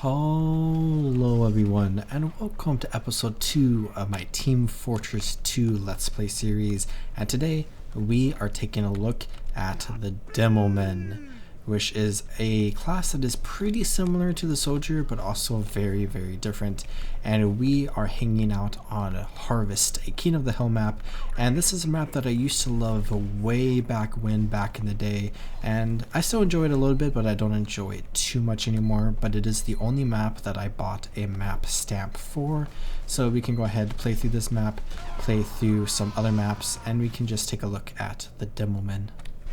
Hello everyone, and welcome to episode 2 of my Team Fortress 2 Let's Play series. And today we are taking a look at the Demoman, which is a class that is pretty similar to the soldier but also very different. And we are hanging out on Harvest, a King of the Hill map, and this is a map that I used to love way back in the day, and I still enjoy it a little bit, but I don't enjoy it too much anymore. But it is the only map that I bought a map stamp for, so we can go ahead and play through this map, play through some other maps, and we can just take a look at the Demoman,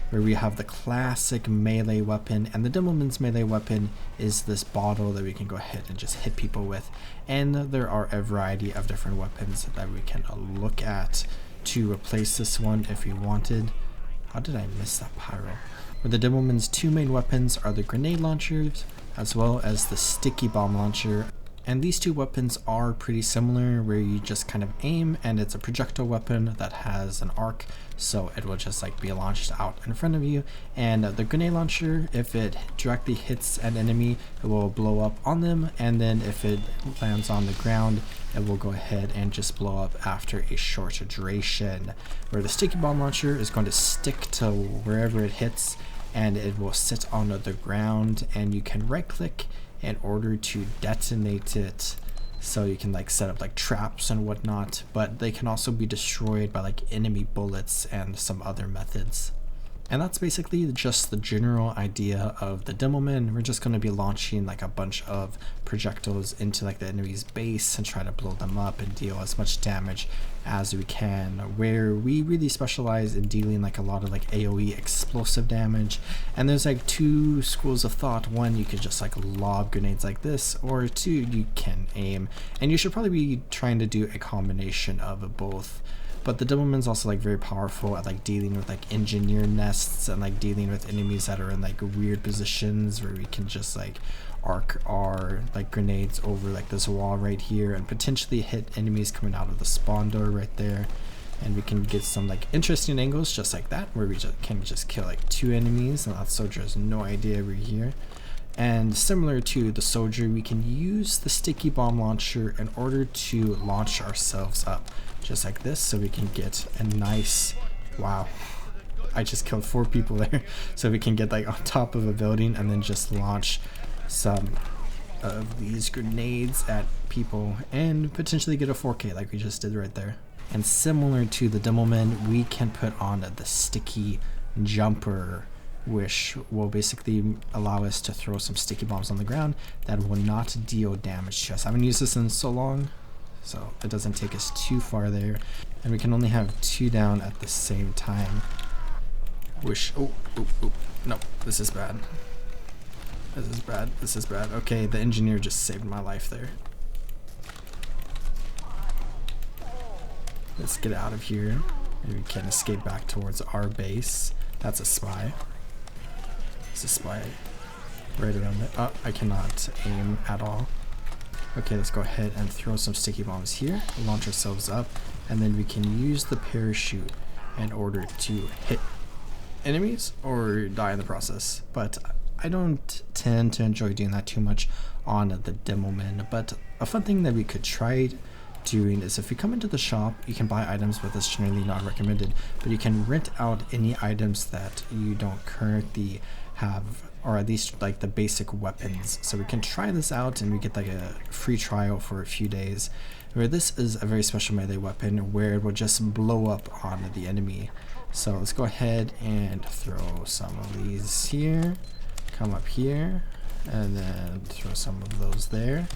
where we have the classic melee weapon, and the Demoman's melee weapon is this bottle that we can go ahead and just hit people with. And there are a variety of different weapons that we can look at to replace this one if we wanted. How did I miss that pyro? Where the Demoman's two main weapons are the grenade launchers as well as the sticky bomb launcher. And these two weapons are pretty similar, where you just kind of aim, and it's a projectile weapon that has an arc, so it will just like be launched out in front of you. And the grenade launcher, if it directly hits an enemy, it will blow up on them, and then if it lands on the ground, it will go ahead and just blow up after a short duration. Where the sticky bomb launcher is going to stick to wherever it hits, and it will sit on the ground, and you can right click in order to detonate it, so you can like set up like traps and whatnot, but they can also be destroyed by like enemy bullets and some other methods. And that's basically just the general idea of the Demoman. We're just going to be launching like a bunch of projectiles into like the enemy's base and try to blow them up and deal as much damage as we can, where we really specialize in dealing like a lot of like AoE explosive damage. And there's like two schools of thought. One, you could just like lob grenades like this, or two, you can aim, and you should probably be trying to do a combination of both. But the Demoman's also like very powerful at like dealing with like engineer nests and like dealing with enemies that are in like weird positions, where we can just like arc our like grenades over like this wall right here and potentially hit enemies coming out of the spawn door right there. And we can get some like interesting angles just like that, where we can just kill like two enemies and that soldier has no idea we're here. And similar to the soldier, we can use the sticky bomb launcher in order to launch ourselves up just like this, so we can get a nice, wow, I just killed 4 people there. So we can get like on top of a building and then just launch some of these grenades at people and potentially get a 4K like we just did right there. And similar to the Demoman, we can put on the sticky jumper, which will basically allow us to throw some sticky bombs on the ground that will not deal damage to us. I haven't used this in so long, so it doesn't take us too far there. And we can only have 2 down at the same time. Which, oh, no, this is bad. This is bad. Okay, the engineer just saved my life there. Let's get out of here. Maybe we can escape back towards our base. That's a spy. There's a spy right around it. Oh, I cannot aim at all. Okay, let's go ahead and throw some sticky bombs here, launch ourselves up, and then we can use the parachute in order to hit enemies or die in the process. But I don't tend to enjoy doing that too much on the Demoman. But a fun thing that we could try doing is, if you come into the shop, you can buy items, but that's generally not recommended, but you can rent out any items that you don't currently have, or at least like the basic weapons. So we can try this out and we get like a free trial for a few days, where this is a very special melee weapon where it will just blow up on the enemy. So let's go ahead and throw some of these here, come up here, and then throw some of those there,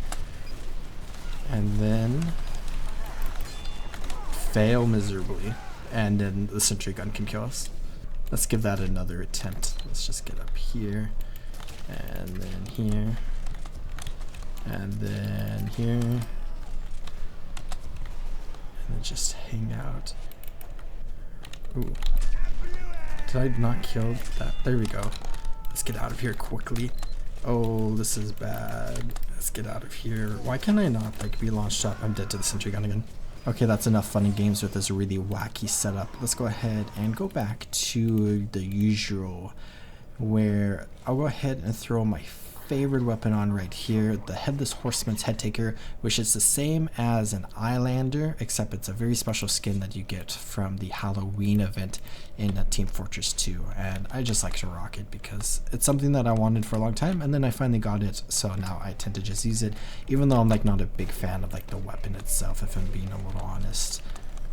and then fail miserably, and then the sentry gun can kill us. Let's give that another attempt. Let's just get up here, and then here, and then here, and then just hang out. Ooh. Did I not kill that? There we go. Let's get out of here quickly. Oh, this is bad. Let's get out of here. Why can I not like be launched up? I'm dead to the sentry gun again. Okay, that's enough fun and games with this really wacky setup. Let's go ahead and go back to the usual, where I'll go ahead and throw my favorite weapon on right here, the Headless Horseman's Head Taker, which is the same as an Eyelander, except it's a very special skin that you get from the Halloween event in Team Fortress 2, and I just like to rock it because it's something that I wanted for a long time, and then I finally got it, so now I tend to just use it, even though I'm like not a big fan of like the weapon itself, if I'm being a little honest.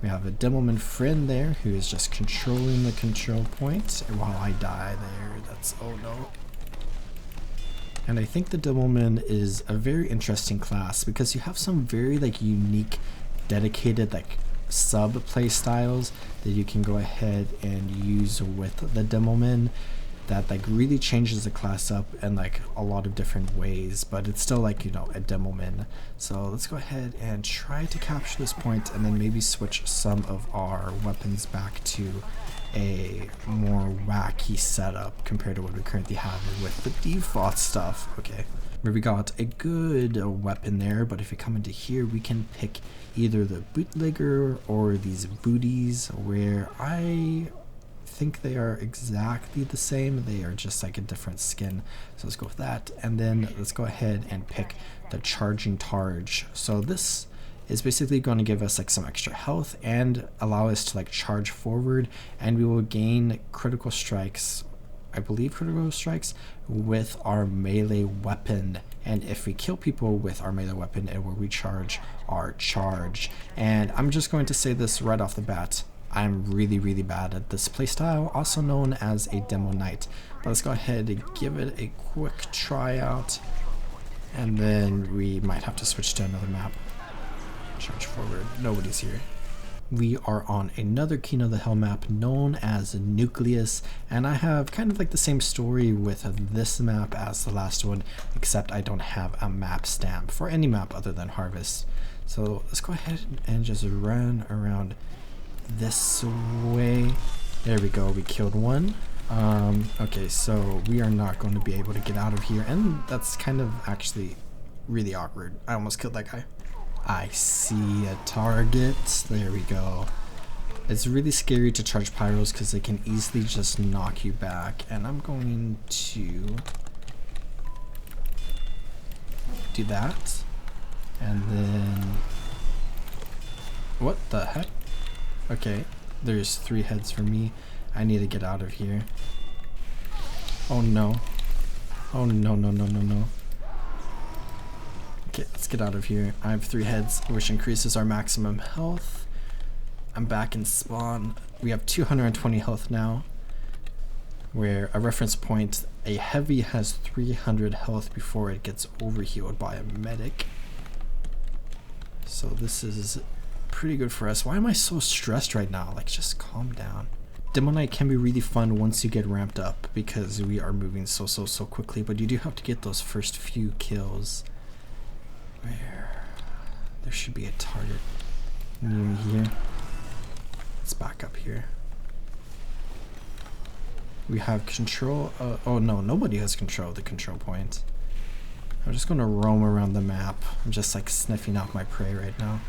We have a Demoman friend there who is just controlling the control point while I die there. That's, oh no. And I think the Demoman is a very interesting class because you have some very like unique, dedicated like sub play styles that you can go ahead and use with the Demoman that like really changes the class up in like a lot of different ways, but it's still like, you know, a Demoman. So let's go ahead and try to capture this point and then maybe switch some of our weapons back to a more wacky setup compared to what we currently have with the default stuff. Okay, where we got a good weapon there, but if we come into here we can pick either the bootlegger or these booties, where I think they are exactly the same. They are just like a different skin. So let's go with that, and then let's go ahead and pick the charging targe. So this is basically going to give us like some extra health and allow us to like charge forward, and we will gain critical strikes, I believe critical strikes, with our melee weapon. And if we kill people with our melee weapon, it will recharge our charge. And I'm just going to say this right off the bat, I'm really bad at this playstyle, also known as a Demo Knight. But let's go ahead and give it a quick try out, and then we might have to switch to another map. Charge forward, nobody's here. We are on another King of the Hell map known as Nucleus, and I have kind of like the same story with this map as the last one, except I don't have a map stamp for any map other than Harvest. So let's go ahead and just run around this way. There we go, we killed one. Okay, so we are not going to be able to get out of here, and that's kind of actually really awkward. I almost killed that guy. I see a target. There we go. It's really scary to charge pyros because they can easily just knock you back, and I'm going to do that, and then what the heck? Okay, there's 3 heads for me. I need to get out of here. Oh no. Oh no. Okay, let's get out of here. I have 3 heads, which increases our maximum health. I'm back in spawn. We have 220 health now, where a reference point, a heavy has 300 health before it gets overhealed by a medic. So this is pretty good for us. Why am I so stressed right now? Like, just calm down. Demo Knight can be really fun once you get ramped up because we are moving so quickly, but you do have to get those first few kills. Where there should be a target near here. Let's back up here. We have control. Oh no, nobody has control of the control point. I'm just gonna roam around the map. I'm just like sniffing out my prey right now.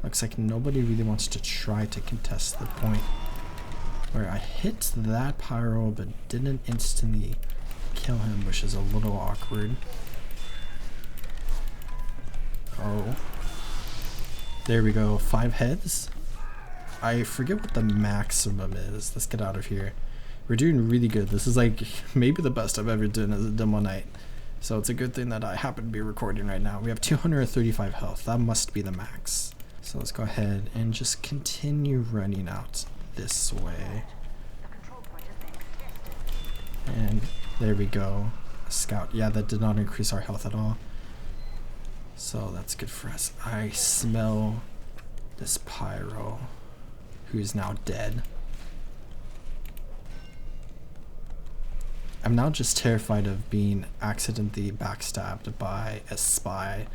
Looks like nobody really wants to try to contest the point where I hit that pyro but didn't instantly kill him, which is a little awkward. Oh. There we go, 5 heads. I forget what the maximum is. Let's get out of here. We're doing really good. This is like maybe the best I've ever done as a Demo Knight. So it's a good thing that I happen to be recording right now. We have 235 health. That must be the max. So let's go ahead and just continue running out this way. And there we go. A scout. Yeah, that did not increase our health at all. So that's good for us. I smell this pyro, who is now dead. I'm now just terrified of being accidentally backstabbed by a spy.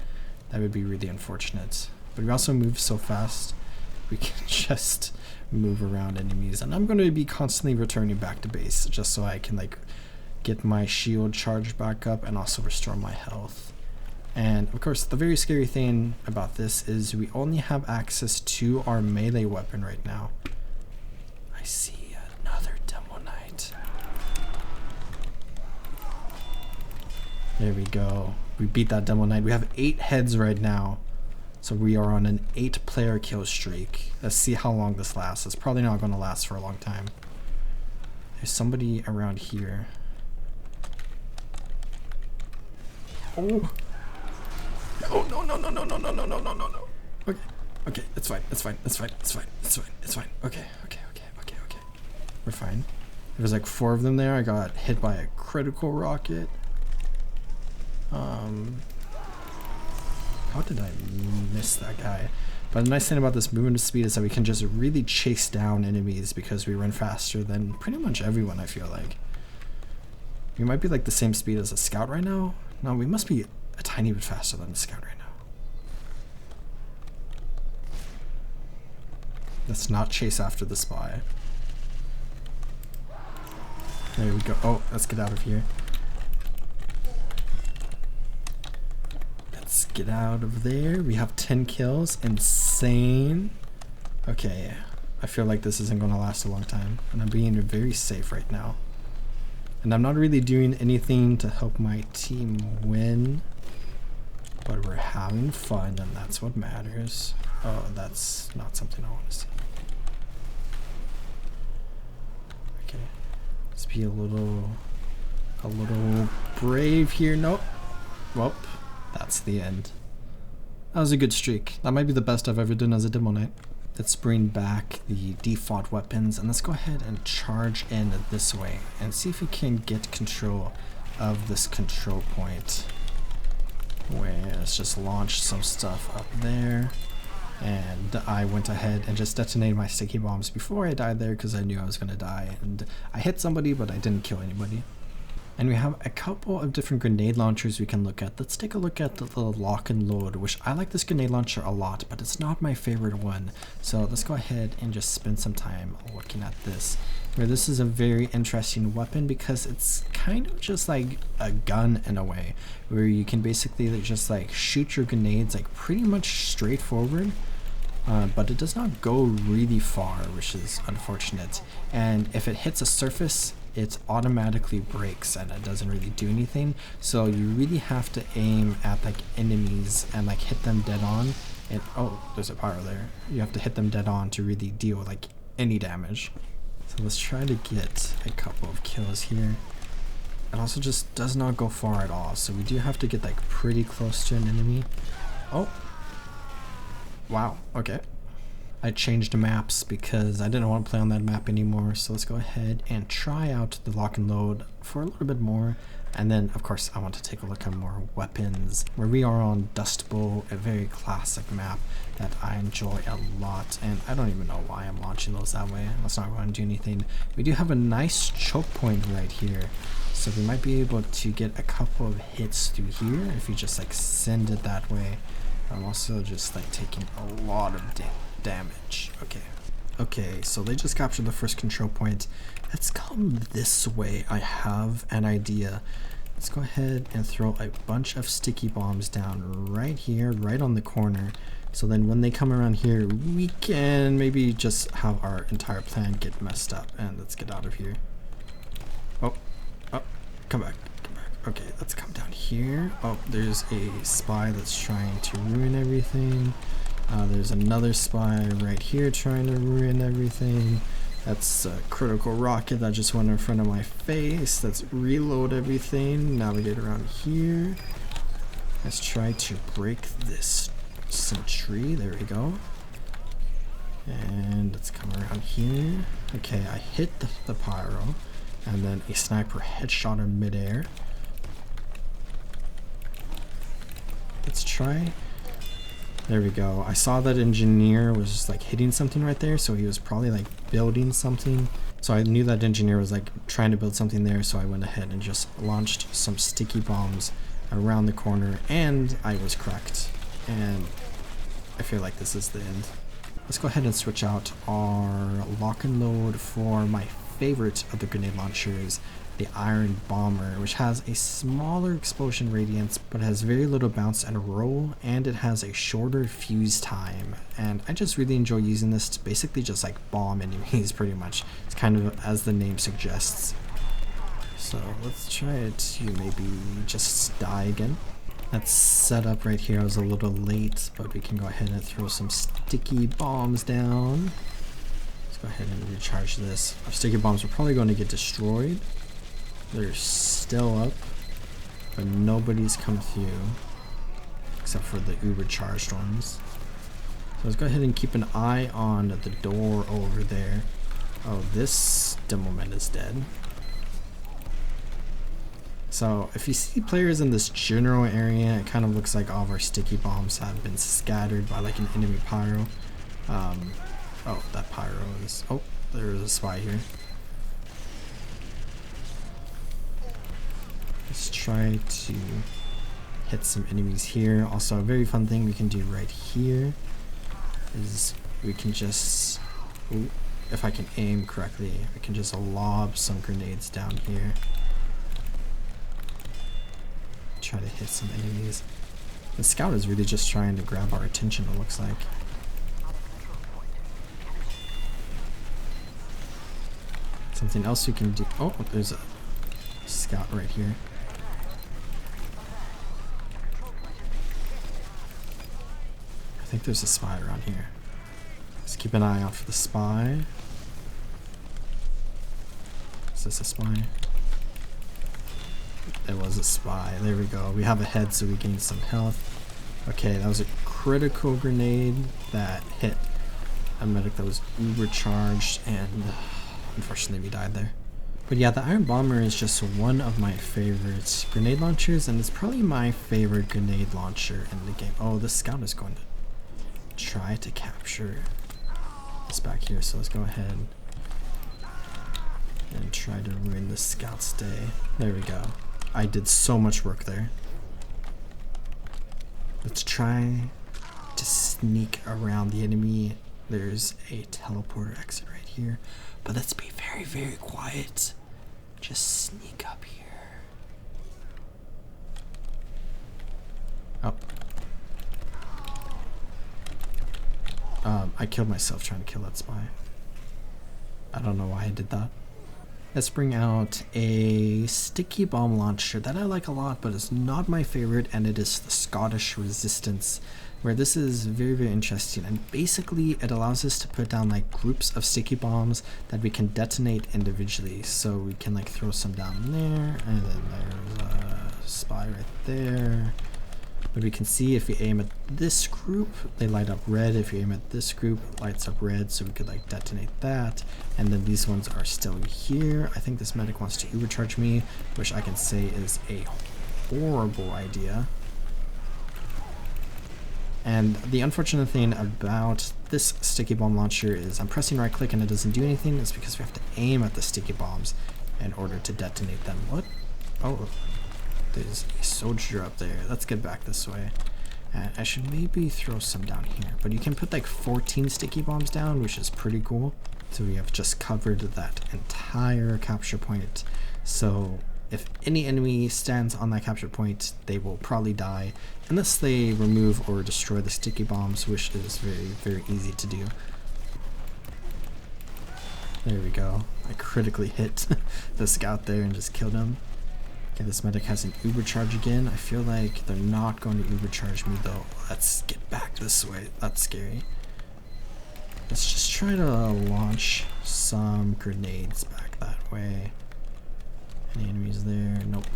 That would be really unfortunate. But we also move so fast, we can just move around enemies. And I'm going to be constantly returning back to base just so I can like get my shield charged back up and also restore my health. And of course, the very scary thing about this is we only have access to our melee weapon right now. I see another Demo Knight. There we go. We beat that Demo Knight. We have 8 heads right now. So we are on an 8-player kill streak. Let's see how long this lasts. It's probably not going to last for a long time. There's somebody around here. Oh! Oh, no, no, no, no, no, no, no, no, no, no, no. Okay, okay, it's fine, it's fine, it's fine, it's fine, it's fine, it's fine. Okay, okay, okay, okay, okay. We're fine. There was like 4 of them there. I got hit by a critical rocket. How did I miss that guy? But the nice thing about this movement speed is that we can just really chase down enemies because we run faster than pretty much everyone, I feel like. We might be like the same speed as a scout right now. No, we must be a tiny bit faster than a scout right now. Let's not chase after the spy. There we go. Oh, let's get out of here. Let's get out of there. We have 10 kills. Insane. Okay. I feel like this isn't going to last a long time. And I'm being very safe right now. And I'm not really doing anything to help my team win. But we're having fun, and that's what matters. Oh, that's not something I want to see. Okay. Let's be a little brave here. Nope. Well, that's the end. That was a good streak. That might be the best I've ever done as a Demo Knight. Let's bring back the default weapons and let's go ahead and charge in this way and see if we can get control of this control point. Where let's just launch some stuff up there. And I went ahead and just detonated my sticky bombs before I died there because I knew I was going to die. And I hit somebody, but I didn't kill anybody. And we have a couple of different grenade launchers we can look at. Let's take a look at the lock and load, which I like this grenade launcher a lot, but it's not my favorite one. So let's go ahead and just spend some time looking at this. Where this is a very interesting weapon because it's kind of just like a gun in a way, where you can basically just like shoot your grenades like pretty much straight forward. But it does not go really far, which is unfortunate. And if it hits a surface, it automatically breaks and it doesn't really do anything. So you really have to aim at like enemies and like hit them dead on. And oh, there's a pyro there. You have to hit them dead on to really deal like any damage. So let's try to get a couple of kills here. It also just does not go far at all. So we do have to get like pretty close to an enemy. Oh. Wow, okay. I changed maps because I didn't want to play on that map anymore. So let's go ahead and try out the lock and load for a little bit more. And then, of course, I want to take a look at more weapons. Where we are on Dust Bowl, a very classic map that I enjoy a lot. And I don't even know why I'm launching those that way. Let's not go and do anything. We do have a nice choke point right here. So we might be able to get a couple of hits through here if you just like send it that way. I'm also just like taking a lot of damage. Okay, so they just captured the first control point. Let's come this way. I have an idea. Let's go ahead and throw a bunch of sticky bombs down right here, right on the corner. So then when they come around here, we can maybe just have our entire plan get messed up. And let's get out of here. Oh, come back. Okay, let's come down here. Oh, there's a spy that's trying to ruin everything. There's another spy right here trying to ruin everything. That's a critical rocket that just went in front of my face. Let's reload everything. Navigate around here. Let's try to break this sentry. There we go. And let's come around here. Okay, I hit the pyro. And then a sniper headshot in midair. Let's try. There we go. I saw that engineer was like hitting something right there, so he was probably like building something. So I knew that engineer was like trying to build something there, so I went ahead and just launched some sticky bombs around the corner, and I was correct. And I feel like this is the end. Let's go ahead and switch out our lock and load for my favorite of the grenade launchers, the Iron Bomber, which has a smaller explosion radius but has very little bounce and roll, and it has a shorter fuse time. And I just really enjoy using this to basically just like bomb enemies pretty much. It's kind of as the name suggests. So let's try to maybe just die again. That setup right here was a little late, but we can go ahead and throw some sticky bombs down. Let's go ahead and recharge this. Our sticky bombs are probably going to get destroyed. They're still up, but nobody's come through except for the uber charged ones. So let's go ahead and keep an eye on the door over there. Oh, this Demoman is dead. So if you see players in this general area, it kind of looks like all of our sticky bombs have been scattered by like an enemy pyro. Oh, that pyro is... Oh, there's a spy here. Let's try to hit some enemies here. Also, a very fun thing we can do right here is we can just... Ooh, if I can aim correctly, I can just lob some grenades down here. Try to hit some enemies. The scout is really just trying to grab our attention, it looks like. Something else we can do. Oh, there's a scout right here. I think there's a spy around here. Let's keep an eye out for the spy. Is this a spy? It was a spy. There we go. We have a head, so we gain some health. Okay, that was a critical grenade that hit a medic that was uber charged, and unfortunately we died there. But yeah, the Iron Bomber is just one of my favorite grenade launchers, and it's probably my favorite grenade launcher in the game. Oh, this scout is going to try to capture this back here, so let's go ahead and try to ruin the scout's day. There we go. I did so much work there. Let's try to sneak around the enemy. There's a teleporter exit right here, but let's be very, very quiet. Just sneak up here. Oh. I killed myself trying to kill that spy. I don't know why I did that. Let's bring out a sticky bomb launcher that I like a lot, but it's not my favorite, and it is the Scottish Resistance, where this is very, very interesting. And basically it allows us to put down like groups of sticky bombs that we can detonate individually. So we can like throw some down there, and then there's a spy right there. But we can see if we aim at this group, they light up red. If you aim at this group, it lights up red, so we could like detonate that. And then these ones are still here. I think this medic wants to overcharge me, which I can say is a horrible idea. And the unfortunate thing about this sticky bomb launcher is I'm pressing right click and it doesn't do anything. It's because we have to aim at the sticky bombs in order to detonate them. What? Oh. There's a soldier up there. Let's get back this way. And I should maybe throw some down here. But you can put like 14 sticky bombs down, which is pretty cool. So we have just covered that entire capture point. So if any enemy stands on that capture point, they will probably die unless they remove or destroy the sticky bombs, which is very, very easy to do. There we go. I critically hit the scout there and just killed him. Okay, this medic has an uber charge again. I feel like they're not going to uber charge me though. Let's get back this way. That's scary. Let's just try to launch some grenades back that way. Any enemies there? Nope.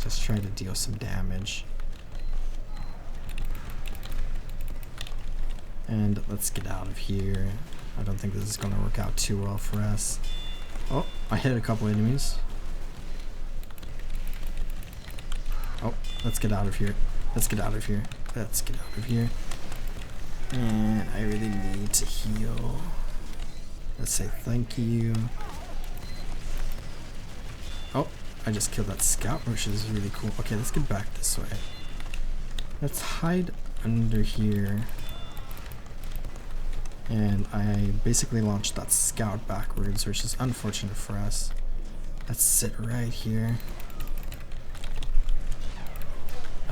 Just try to deal some damage. And let's get out of here. I don't think this is going to work out too well for us. Oh, I hit a couple enemies. Oh, let's get out of here. Let's get out of here. Let's get out of here. And I really need to heal. Let's say thank you. Oh, I just killed that scout, which is really cool. Okay, let's get back this way. Let's hide under here. And I basically launched that scout backwards, which is unfortunate for us. Let's sit right here.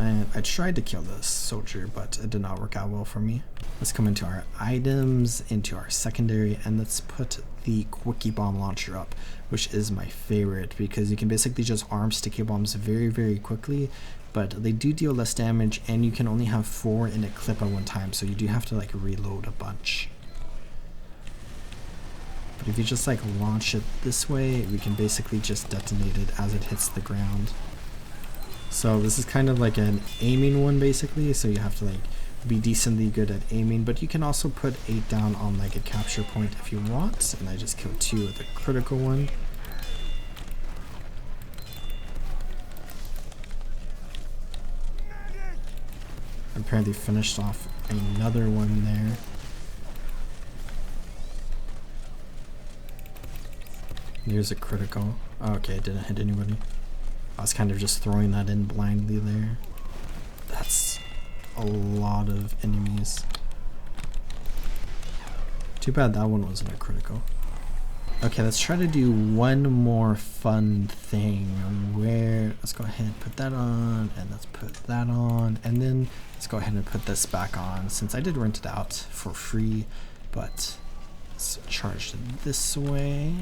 And I tried to kill this soldier, but it did not work out well for me. Let's come into our items, into our secondary, and let's put the quickie bomb launcher up, which is my favorite because you can basically just arm sticky bombs very quickly, but they do deal less damage, and you can only have 4 in a clip at one time, so you do have to like reload a bunch. But if you just like launch it this way, we can basically just detonate it as it hits the ground. So this is kind of like an aiming one basically, so you have to like be decently good at aiming, but you can also put 8 down on like a capture point if you want, and I just killed 2 with a critical one. Apparently finished off another one there. Here's a critical. Oh, okay, it didn't hit anybody. I was kind of just throwing that in blindly there. That's a lot of enemies. Too bad that one wasn't a critical. Okay, let's try to do one more fun thing where let's go ahead and put that on, and let's put that on, and then let's go ahead and put this back on since I did rent it out for free, but let's charge it this way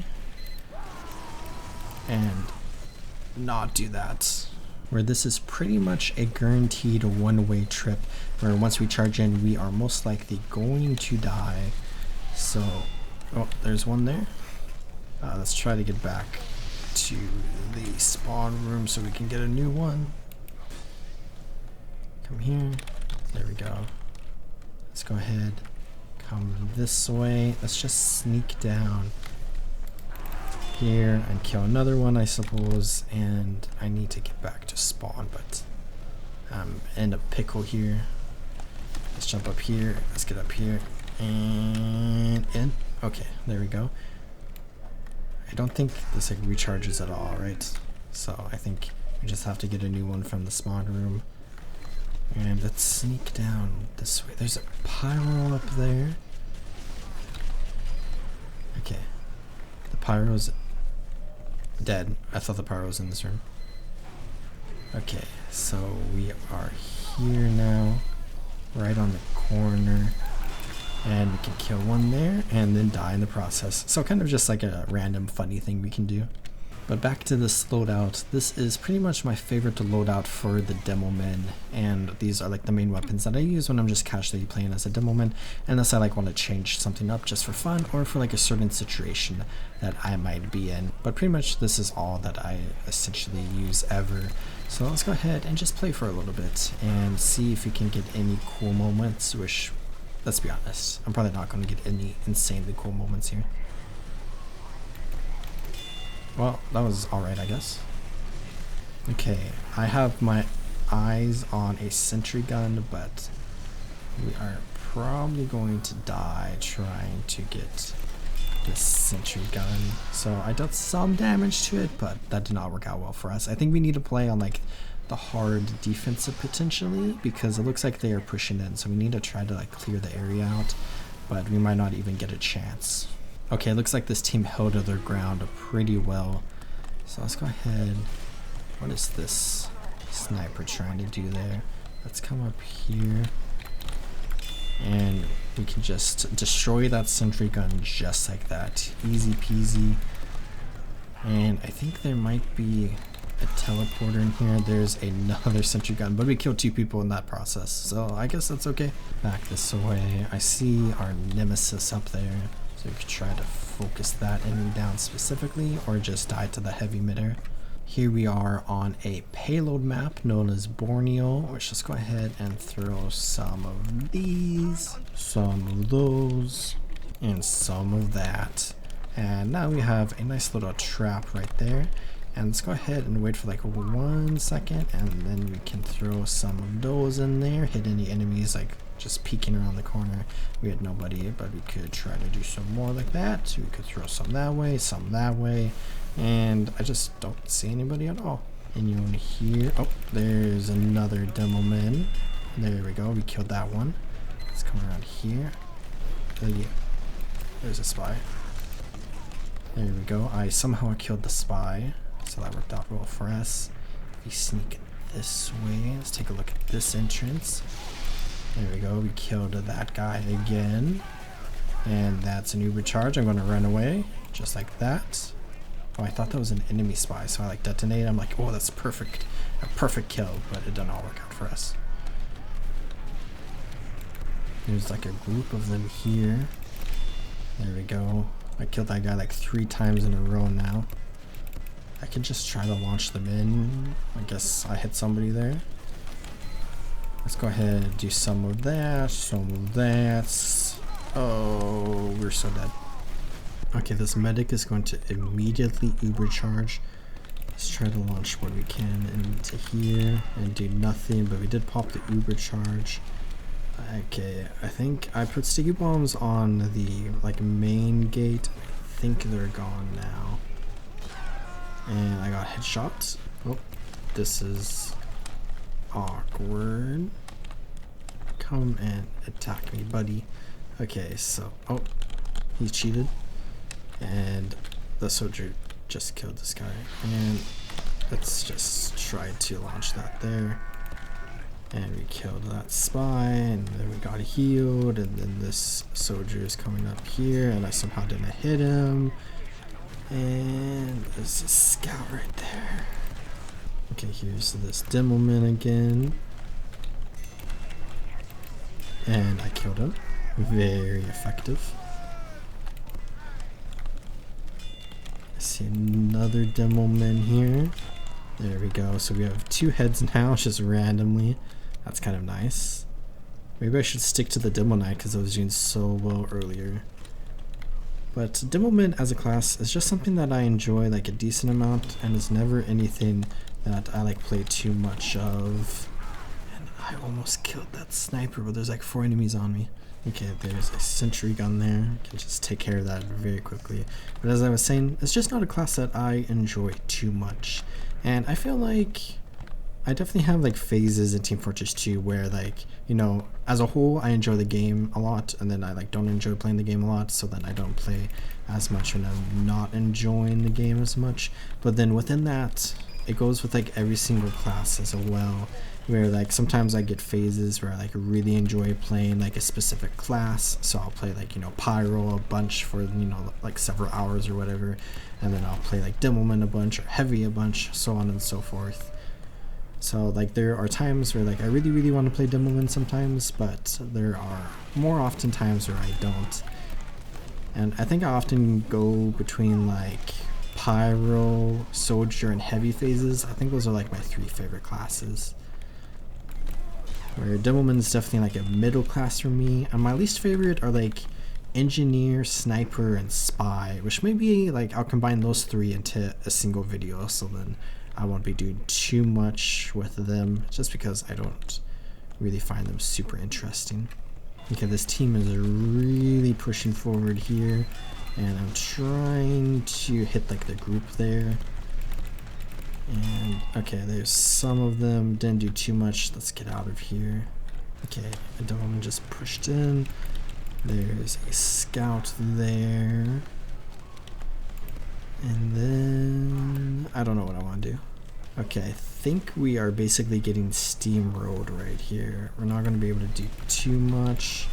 and not do that. Where this is pretty much a guaranteed one-way trip where once we charge in we are most likely going to die. So, oh, there's one there. Let's try to get back to the spawn room so we can get a new one. Come here. There we go. Let's go ahead. Come this way. Let's just sneak down here and kill another one, I suppose. And I need to get back to spawn, but I'm in a pickle here. Let's jump up here. Let's get up here and in. Okay, there we go. I don't think this like recharges at all, right? So I think we just have to get a new one from the spawn room. And let's sneak down this way. There's a pyro up there. Okay. The pyro's dead. I thought the pyro was in this room. Okay, so we are here now. Right on the corner. And we can kill one there and then die in the process. So kind of just like a random funny thing we can do. But back to this loadout. This is pretty much my favorite loadout for the Demoman. And these are like the main weapons that I use when I'm just casually playing as a Demoman. Unless I like want to change something up just for fun or for like a certain situation that I might be in. But pretty much this is all that I essentially use ever. So let's go ahead and just play for a little bit and see if we can get any cool moments, which, let's be honest, I'm probably not going to get any insanely cool moments here. Well, that was alright, I guess. Okay, I have my eyes on a sentry gun, but we are probably going to die trying to get this sentry gun. So I dealt some damage to it, but that did not work out well for us. I think we need to play on like the hard defensive potentially, because it looks like they are pushing in, so we need to try to like clear the area out, but we might not even get a chance. Okay, it looks like this team held their ground pretty well, so let's go ahead. What is this sniper trying to do there? Let's come up here and we can just destroy that sentry gun just like that, easy peasy. And I think there might be a teleporter in here. There's another sentry gun, but we killed 2 people in that process, so I guess that's okay. Back this way. I see our nemesis up there, so we could try to focus that enemy down specifically or just die to the heavy emitter. Here we are on a payload map known as Borneo, which, let's go ahead and throw some of these, some of those, and some of that. And now we have a nice little trap right there. And let's go ahead and wait for like 1 second, and then we can throw some of those in there, hit any enemies like just peeking around the corner. We had nobody, but we could try to do some more like that. So we could throw some that way, some that way, and I just don't see anybody at all. Anyone here? Oh, there's another Demoman. There we go, we killed that one. Let's come around here. Yeah. There's a spy. There we go. I somehow killed the spy, so that worked out well for us. If we sneak this way. Let's take a look at this entrance. There we go. We killed that guy again. And that's an Uber charge. I'm going to run away just like that. Oh, I thought that was an enemy spy, so I like detonate. I'm like, oh, that's perfect. A perfect kill, but it didn't all work out for us. There's like a group of them here. There we go. I killed that guy like 3 times in a row now. I could just try to launch them in. I guess I hit somebody there. Let's go ahead and do some of that, some of that. Oh, we're so dead. Okay, this medic is going to immediately Uber charge. Let's try to launch what we can into here and do nothing, but we did pop the Uber charge. Okay, I think I put sticky bombs on the like main gate. I think they're gone now. And I got headshots. Oh, this is awkward. Come and attack me, buddy. Okay, so, oh, he cheated. And the soldier just killed this guy. And let's just try to launch that there. And we killed that spy, and then we got healed, and then this soldier is coming up here, and I somehow didn't hit him. And there's a scout right there. Okay, here's this Demoman again. And I killed him. Very effective. I see another Demoman here. There we go. So we have 2 heads now, just randomly. That's kind of nice. Maybe I should stick to the Demo Knight because I was doing so well earlier. But Demoman as a class is just something that I enjoy like a decent amount, and is never anything that I like play too much of. And I almost killed that sniper, but there's like 4 enemies on me. Okay, there's a sentry gun there. I can just take care of that very quickly. But as I was saying, it's just not a class that I enjoy too much. And I feel like I definitely have like phases in Team Fortress 2 where like, you know, as a whole I enjoy the game a lot, and then I like don't enjoy playing the game a lot, so then I don't play as much when I'm not enjoying the game as much. But then within that, it goes with like every single class as well, where like sometimes I get phases where I like really enjoy playing like a specific class, so I'll play like, you know, Pyro a bunch for, you know, like several hours or whatever, and then I'll play like Demoman a bunch or Heavy a bunch, so on and so forth. So like there are times where like I really want to play Demoman sometimes, but there are more often times where I don't. And I think I often go between like Pyro, Soldier, and Heavy phases. I think those are like my 3 favorite classes. Where Demoman is definitely like a middle class for me, and my least favorite are like Engineer, Sniper, and Spy, which maybe like I'll combine those 3 into a single video, so then I won't be doing too much with them, just because I don't really find them super interesting. Okay, this team is really pushing forward here, and I'm trying to hit like the group there. And okay, there's some of them, didn't do too much. Let's get out of here. Okay, a Demoman just pushed in. There's a scout there. And then I don't know what I want to do. Okay, I think we are basically getting steamrolled right here. We're not going to be able to do too much.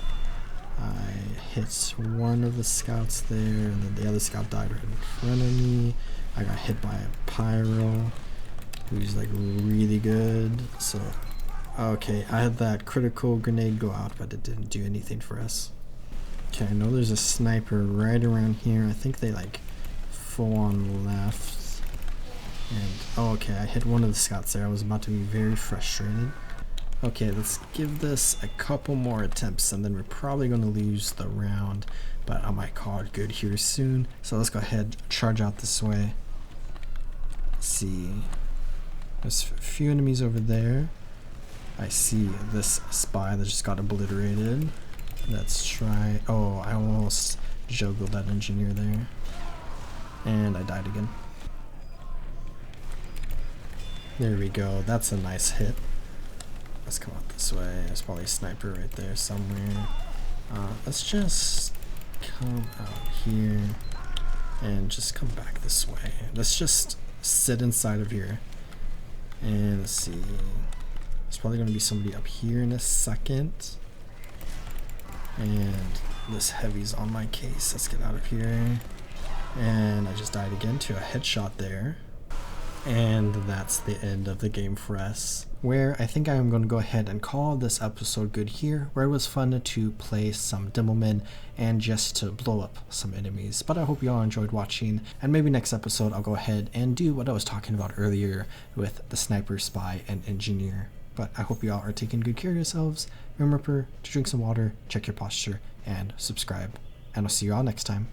I hit one of the scouts there, and then the other scout died right in front of me. I got hit by a Pyro, who's like really good. So, okay, I had that critical grenade go out, but it didn't do anything for us. Okay, I know there's a sniper right around here. I think they like full on left. And oh, okay, I hit one of the scouts there. I was about to be very frustrated. Okay, let's give this a couple more attempts, and then we're probably going to lose the round, but I might call it good here soon. So let's go ahead, charge out this way. Let's see, there's a few enemies over there. I see this spy that just got obliterated. Let's try. Oh, I almost juggled that engineer there, and I died again. There we go, that's a nice hit. Let's come out this way. There's probably a sniper right there somewhere. Let's just come out here and just come back this way. Let's just sit inside of here. And let's see. There's probably going to be somebody up here in a second. And this heavy's on my case. Let's get out of here. And I just died again to a headshot there. And that's the end of the game for us, where I think I am going to go ahead and call this episode good here, where it was fun to play some Demoman and just to blow up some enemies. But I hope you all enjoyed watching, and maybe next episode I'll go ahead and do what I was talking about earlier with the sniper, spy, and engineer. But I hope you all are taking good care of yourselves. Remember to drink some water, check your posture, and subscribe. And I'll see you all next time.